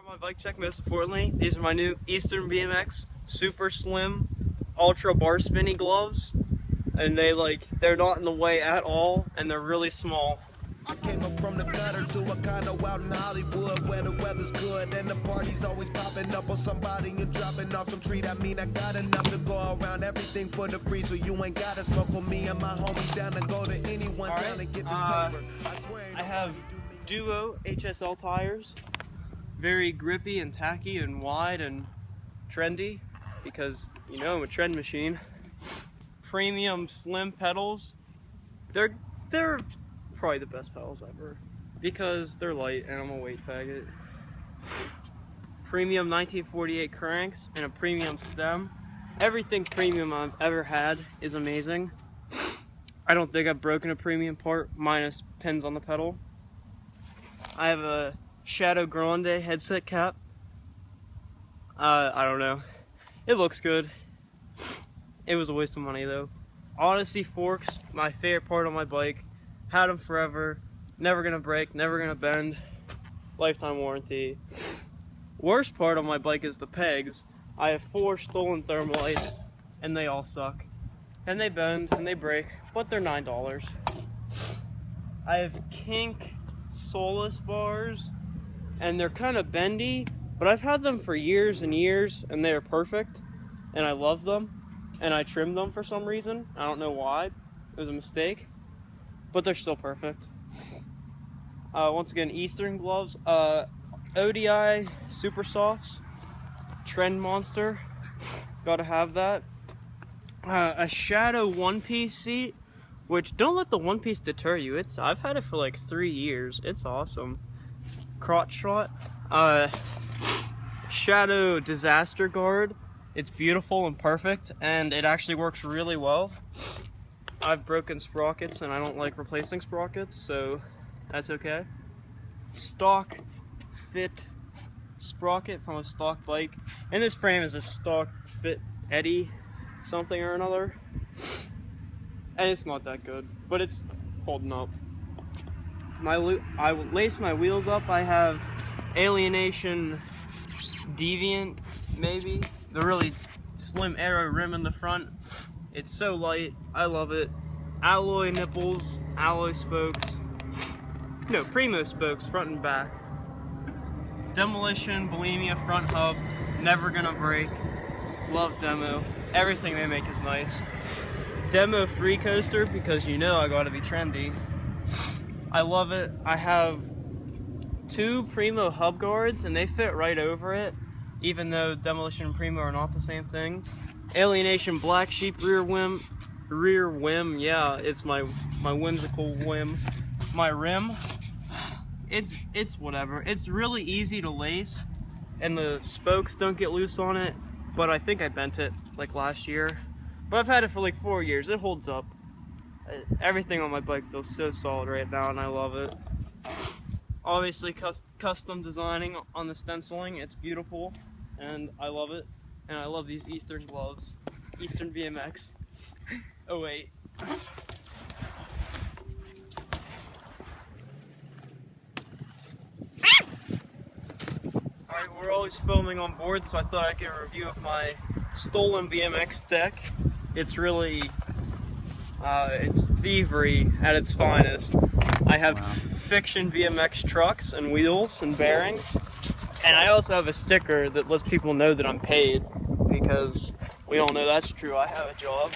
my bike check, most importantly, these are my new Eastern BMX Super Slim Ultra Bar Spinny gloves, and they're not in the way at all, and they're really small. I came up from the gutter to a condo out in Hollywood where the weather's good and the party's always popping up on somebody and dropping off some treat. I mean, I got enough to go around, everything for the free, so you ain't gotta smoke with me and my homies down to go to anyone trying to get this paper. I have Duo HSL tires, very grippy and tacky and wide and trendy because, you know, I'm a trend machine. Premium slim pedals, they're probably the best pedals ever because they're light and I'm a weight faggot. Premium 1948 cranks and a premium stem. Everything premium I've ever had is amazing. I don't think I've broken a premium part minus pins on the pedal. I have a Shadow Grande headset cap. I don't know. It looks good. It was a waste of money though. Odyssey forks, my favorite part on my bike. Had them forever. Never gonna break, never gonna bend. Lifetime warranty. Worst part on my bike is the pegs. I have 4 stolen Thermalites and they all suck. And they bend and they break, but they're $9. I have Kink Solus bars and they're kind of bendy, but I've had them for years and years and they're perfect and I love them. And I trimmed them for some reason. I don't know why. It was a mistake. But they're still perfect. Once again, Eastern gloves. ODI Super Softs. Trend Monster. Gotta have that. A Shadow one-piece seat. Which, don't let the one-piece deter you. I've had it for like 3 years. It's awesome. Crotch shot. Shadow Disaster Guard. It's beautiful and perfect, and it actually works really well. I've broken sprockets, and I don't like replacing sprockets, so that's okay. Stock fit sprocket from a stock bike. And this frame is a stock fit Eddie something or another. And it's not that good, but it's holding up. I lace my wheels up. I have Alienation Deviant, maybe. The really slim arrow rim in the front. It's so light. I love it. Alloy nipples, alloy spokes. No, Primo spokes, front and back. Demolition, Bulimia front hub. Never gonna break. Love Demo. Everything they make is nice. Demo free coaster because you know I gotta be trendy. I love it. I have 2 Primo hub guards and they fit right over it. Even though Demolition and Primo are not the same thing. Alienation Black Sheep rear whim, yeah, it's my whimsical whim. My rim, it's whatever. It's really easy to lace, and the spokes don't get loose on it, but I think I bent it like last year. But I've had it for like 4 years, it holds up. Everything on my bike feels so solid right now, and I love it. Obviously custom designing on the stenciling, it's beautiful and I love it. And I love these Eastern gloves. Eastern BMX. Oh wait. Alright, we're always filming on board, so I thought I'd get a review of my stolen BMX deck. It's really, it's thievery at its finest. I have Fiction BMX trucks and wheels and bearings, and I also have a sticker that lets people know that I'm paid, because we all know that's true. I have a job.